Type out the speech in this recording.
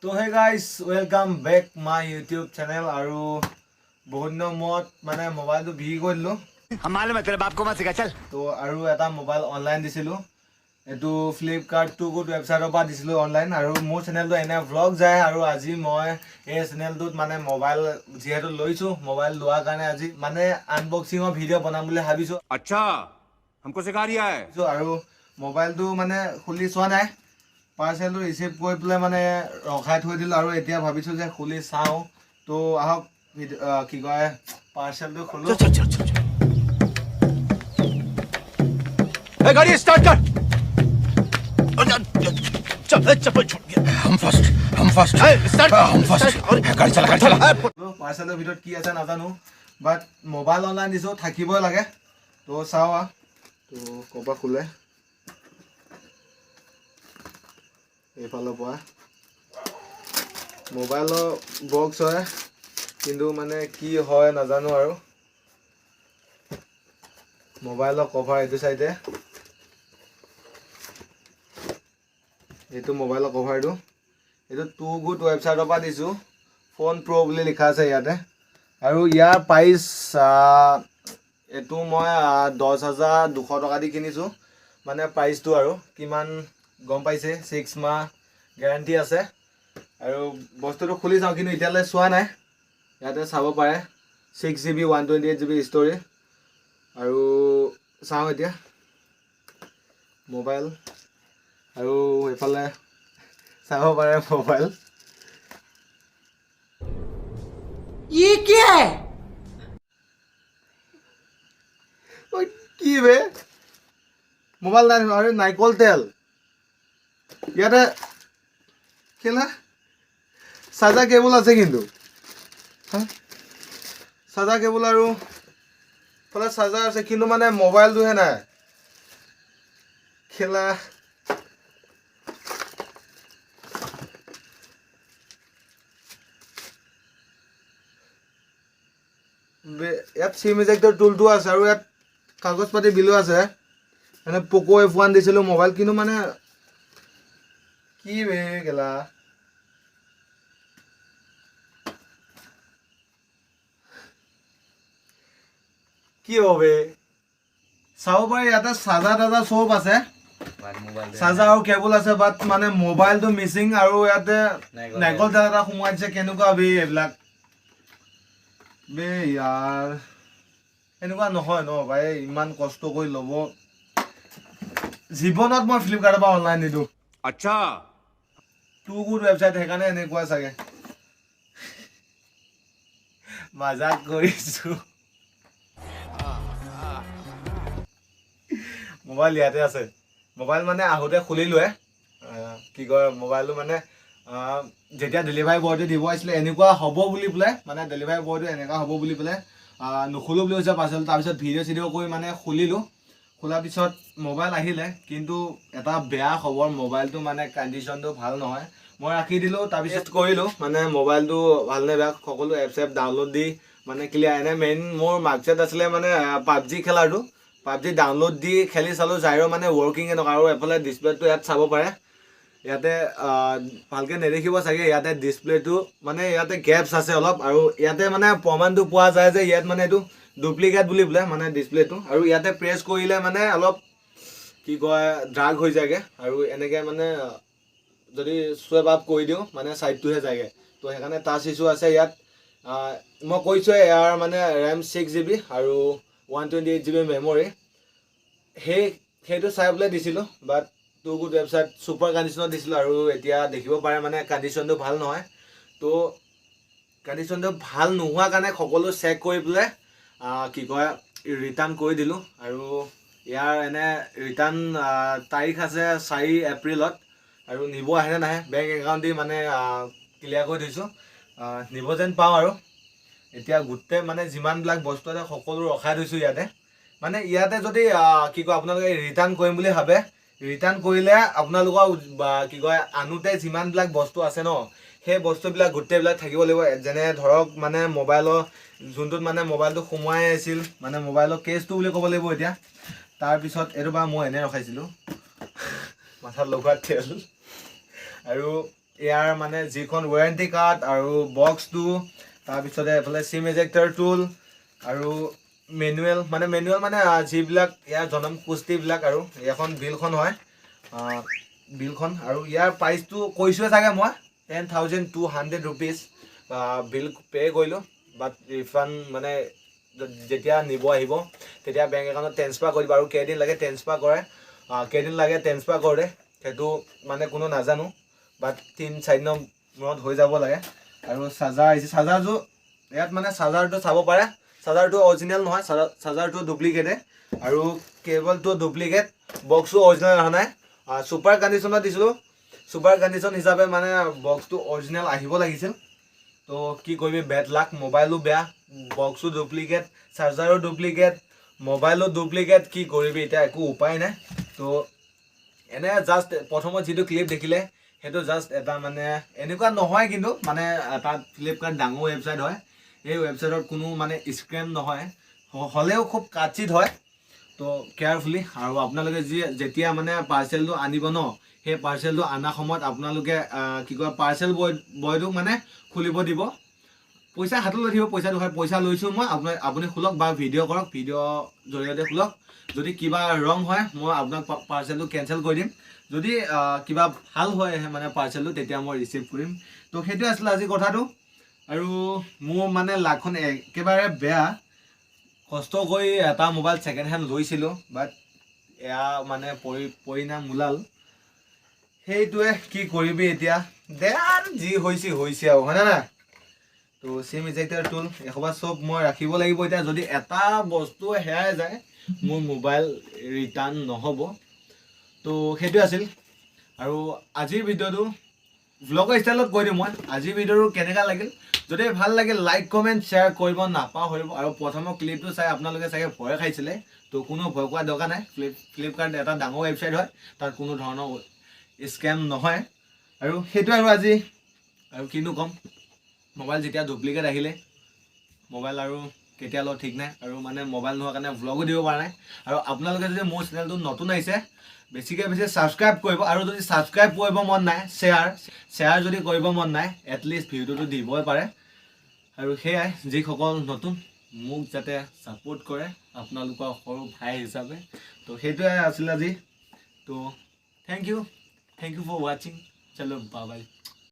तो hey guys welcome back my YouTube channel और बहुत दिनों मत माने मोबाइल तो बिक्री कर दिलो हम मालूम है तेरे बाप को मत सिखा चल तो আৰু এটা মোবাইল অনলাইন দিছিলো এটো ফ্লিপকাৰ্ট টু গুড ৱেবছাইটৰ পৰা দিছিলো অনলাইন আৰু মোৰ চেনেলটো এনে ব্লগ যায় আৰু আজি মই এই চেনেলটোত মানে মোবাইল যেহেতু লৈছো মোবাইল লোৱাৰ কাৰণে আজি মানে আনবক্সিংৰ ভিডিঅ' বনাম বুলি ভাবিছো अच्छा हमको सिखा रिया है আৰু মোবাইলটো মানে খুলি চোৱা নাই পাৰ্চেলটো ৰিচিভ কৰি পেলাই মানে ৰখাই থৈ দিলোঁ আৰু এতিয়া ভাবিছোঁ যে খুলি চাওঁ তো আহক কি কয় পাৰ্চেলটো খোলো गाड़ी स्टार्ट कर चप्पल छूट गया हम फर्स्ट स्टार्ट गाड़ी चला পাৰ্চেলৰ ভিতৰত কি আছে নাজানো বাট মোবাইল অনলাইন দিছোঁ থাকিবই লাগে তো চাওঁ তো ক'ৰ পৰা খোলে এইফালৰ পৰা মোবাইলৰ বক্স হয় কিন্তু মানে কি হয় নাজানো আৰু মোবাইলৰ কভাৰ এইটো চাইডে এইটো মোবাইলৰ কভাৰটো এইটো টু গুড ৱেবছাইটৰ পৰা দিছোঁ ফোন প্ৰ' বুলি লিখা আছে ইয়াতে আৰু ইয়াৰ প্ৰাইচ এইটো মই 10,200 টকা দি কিনিছোঁ মানে প্ৰাইচটো আৰু কিমান গম পাইছে 6 মাহ গেৰাণ্টি আছে আৰু বস্তুটো খুলি চাওঁ কিন্তু এতিয়ালৈ চোৱা নাই ইয়াতে চাব পাৰে 6GB 128GB ষ্ট'ৰেজ আৰু চাওঁ এতিয়া মোবাইল আৰু এইফালে চাব পাৰে মোবাইল ये क्या है কি বে মোবাইল নাই আৰু নাৰিকল তেল ইয়াতে কেলা চাৰ্জাৰ কেবল আছে কিন্তু চাৰ্জাৰ কেবল আৰু ফালে চাৰ্জাৰ আছে কিন্তু মানে মোবাইলটোহে নাই খেলা ইয়াত চিম ইজেক্টৰ টুলটো আছে আৰু ইয়াত কাগজ পাতি বিলো আছে মানে প'ক' F1 দিছিলোঁ মোবাইল কিন্তু মানে কি বে গেলা কি হবে চাব পাৰি ইয়াতে চাৰ্জাৰ তাৰ্জাৰ চব আছে চাৰ্জাৰ আৰু কেবল আছে বাট মানে মোবাইলটো মিচিং আৰু ইয়াতে নাৰিকল তেল এটা সোমোৱাই দিছে কেনেকুৱা বে এইবিলাক বে ইয়াৰ এনেকুৱা নহয় ন ভাই ইমান কষ্ট কৰি ল'ব জীৱনত মই ফ্লিপকাৰ্টৰ পৰা অনলাইন নিদিওঁ अच्छा টু গুড ৱেবছাইট সেইকাৰণে এনেকুৱা চাগে মজাক কৰিছোঁ মোবাইল ইয়াতে আছে মোবাইল মানে আহোঁতে খুলিলোৱে কি কয় মোবাইলটো মানে যেতিয়া ডেলিভাৰী বয়টো দিব আহিছিলে এনেকুৱা হ'ব বুলি পেলাই মানে ডেলিভাৰী বয়টো এনেকুৱা হ'ব বুলি পেলাই নুখুলোঁ বুলি কৈছে পাৰ্চেল তাৰপিছত ভিডিঅ' কৰি মানে খুলিলোঁ খোলাৰ পিছত মোবাইল আহিলে কিন্তু এটা বেয়া খবৰ মোবাইলটো মানে কণ্ডিশ্যনটো ভাল নহয় মই ৰাখি দিলোঁ তাৰপিছত কৰিলোঁ মানে মোবাইলটো ভালনে বেয়া সকলো এপছ ডাউনলোড দি মানে ক্লিয়াৰ এনে মেইন মোৰ মাৰ্কছেট আছিলে মানে পাবজি খেলাৰটো পাবজি ডাউনলোড দি খেলি চালোঁ যাইৰো মানে ৱৰ্কিং এনেকুৱা আৰু এফালে ডিছপ্লেটো ইয়াত চাব পাৰে ইয়াতে ভালকৈ নেদেখিব চাগে ইয়াতে ডিছপ্লেটো মানে ইয়াতে গেপছ আছে অলপ আৰু ইয়াতে মানে প্ৰমাণটো পোৱা যায় যে ইয়াত মানে এইটো ডুপ্লিকেট বুলি বোলে মানে ডিছপ্লেটো আৰু ইয়াতে প্ৰেছ কৰিলে মানে অলপ কি কয় ড্ৰাগ হৈ যায়গৈ আৰু এনেকৈ মানে যদি চুৱেপ আপ কৰি দিওঁ মানে ছাইডটোহে যায়গৈ তো সেইকাৰণে টাচ ইছ্যু আছে ইয়াত মই কৈছোঁ ইয়াৰ মানে ৰেম 6GB আৰু 128GB মেমৰি সেইটো চাই পেলাই দিছিলোঁ বাট টু গুড ৱেবছাইট ছুপাৰ কণ্ডিশ্যনত দিছিলোঁ আৰু এতিয়া দেখিব পাৰে মানে কণ্ডিশ্যনটো ভাল নহয় তো কণ্ডিশ্যনটো ভাল নোহোৱা কাৰণে সকলো চেক কৰি পেলাই কি কয় ৰিটাৰ্ণ কৰি দিলোঁ আৰু ইয়াৰ এনে ৰিটাৰ্ণ তাৰিখ আছে 4 এপ্ৰিলত আৰু নিব আহে নে নাহে বেংক একাউণ্ট দি মানে ক্লিয়াৰ কৰি থৈছোঁ নিব যেন পাওঁ আৰু এতিয়া গোটেই মানে যিমানবিলাক বস্তু আছে সকলো ৰখাই থৈছোঁ ইয়াতে মানে ইয়াতে যদি কি কয় আপোনালোকে ৰিটাৰ্ণ কৰিম বুলি ভাবে ৰিটাৰ্ণ কৰিলে আপোনালোকৰ কি কয় আনোতে যিমানবিলাক বস্তু আছে ন সেই বস্তুবিলাক গোটেইবিলাক থাকিব লাগিব যেনে ধৰক মানে মোবাইলৰ যোনটোত মানে মোবাইলটো সোমোৱাই আছিল মানে মোবাইলৰ কেছটো বুলি ক'ব লাগিব এতিয়া তাৰপিছত এইটো বা মই এনে ৰখাইছিলোঁ মাথাত লগোৱা তেল আৰু ইয়াৰ মানে যিখন ৱাৰেণ্টি কাৰ্ড আৰু বক্সটো, তাৰপিছতে এইফালে চিম ইজেক্টৰ টুল আৰু মেনুৱেল মানে যিবিলাক ইয়াৰ জনম পুষ্টিবিলাক, আৰু এখন বিলখন হয় বিলখন। আৰু ইয়াৰ প্ৰাইচটো কৈছোঁৱে চাগে মই 10,200 ৰুপিজ বিল পে' কৰিলোঁ। বাট ৰিফাণ্ড মানে যেতিয়া নিব আহিব তেতিয়া বেংক একাউণ্টত ট্ৰেন্সফাৰ কৰি দিব। আৰু কেইদিন লাগে ট্ৰেন্সফাৰ কৰোঁতে সেইটো মানে কোনো নাজানো, বাট 3-4 দিনৰ মূৰত হৈ যাব লাগে। আৰু চাৰ্জাৰ আহিছে, চাৰ্জাৰযোৰ ইয়াত মানে চাৰ্জাৰটো চাব পাৰে, চাৰ্জাৰটো অৰিজিনেল নহয়, চাৰ্জাৰটো ডুপ্লিকেটে আৰু কেবলটো ডুপ্লিকেট, বক্সটো অৰিজিনেল অহা নাই। ছুপাৰ কণ্ডিশ্যনত দিছিলোঁ, ছুপাৰ কণ্ডিশ্যন হিচাপে মানে বক্সটো অৰিজিনেল আহিব লাগিছিল। তো কি কৰিবি, বেড লাক, মোবাইলো বেয়া, বক্সো ডুপ্লিকেট, চাৰ্জাৰো ডুপ্লিকেট, মোবাইলো ডুপ্লিকেট, কি কৰিবি এতিয়া, একো উপায় নাই। তো এনে জাষ্ট প্ৰথমত যিটো ক্লিপ দেখিলে সেইটো জাষ্ট এটা মানে এনেকুৱা নহয়, কিন্তু মানে এটা ফ্লিপকাৰ্ট ডাঙৰ ৱেবছাইট হয়, এই ৱেবছাইটত কোনো মানে স্কেম নহয়, হ'লেও খুব কাচিত হয়। তো কেয়াৰফুলি। আৰু আপোনালোকে যেতিয়া মানে পাৰ্চেলটো আনিব ন, সেই পাৰ্চেলটো অনাৰ সময়ত আপোনালোকে কি কয়, পাৰ্চেল বয়টোক মানে খুলিব দিব, পইচা হাতত লৈ থাকিব, পইচা লৈছোঁ মই, আপুনি খোলক বা ভিডিঅ' কৰক, ভিডিঅ' জৰিয়তে খোলক। যদি কিবা ৰং হয় মই আপোনাক পাৰ্চেলটো কেঞ্চেল কৰি দিম, যদি কিবা ভাল হয় মানে পাৰ্চেলটো তেতিয়া মই ৰিচিভ কৰিম। তো সেইটোৱে আছিলে আজি কথাটো। আৰু মোৰ মানে লাকখন একেবাৰে বেয়া, কষ্ট কৰি এটা মোবাইল ছেকেণ্ড হেণ্ড লৈছিলোঁ, বাট এয়া মানে পৰিণাম ওলাল। সেইটোৱে, কি কৰিবি এতিয়া, দে আৰু যি হৈছে আৰু, হয়নে নাই? তো চিম ইজেক্টৰ টুল এসোপা চব মই ৰাখিব লাগিব এতিয়া। যদি এটা বস্তু হেৰাই যায় মোৰ মোবাইল ৰিটাৰ্ণ নহ'ব। তো সেইটোৱে আছিল। আৰু আজিৰ ভিডিঅ'টো ভ্লগৰ ষ্টাইলত কৈ দিওঁ মই, আজিৰ ভিডিঅ'টো কেনেকুৱা লাগিল। যদি ভাল লাগিল লাইক কমেণ্ট শ্বেয়াৰ কৰিব নাপাহৰিব। আৰু প্ৰথমৰ ক্লিপটো চাই আপোনালোকে চাগে ভয় খাইছিলে, তো কোনো ভয় কৰা দৰকাৰ নাই। ফ্লিপকাৰ্ট এটা ডাঙৰ ৱেবছাইট হয়, তাত কোনো ধৰণৰ স্কেম নহয়। আৰু সেইটোৱে আজি, আৰু কিনো ক'ম, মোবাইল যেতিয়া ডুপ্লিকেট আহিলে, মোবাইল আৰু কেতিয়া লওঁ ঠিক নাই, আৰু মানে মোবাইল নোহোৱাৰ কাৰণে ভ্লগো দিব পৰা নাই। আৰু আপোনালোকে যদি মোৰ চেনেলটো নতুন আহিছে, বেছিকৈ ছাবস্ক্ৰাইব কৰিব। আৰু যদি ছাবস্ক্ৰাইব কৰিব মন নাই, শ্বেয়াৰ যদি কৰিব মন নাই, এটলিষ্ট ভিডিঅ'টো দিবই পাৰে। আৰু সেয়াই, যিসকল নতুন মোক যাতে ছাপোৰ্ট কৰে আপোনালোকৰ সৰু ভাই হিচাপে। তো সেইটোৱে আছিল আজি। তো থেংক ইউ ফৰ ৱাচিং। চলো বাই বাই।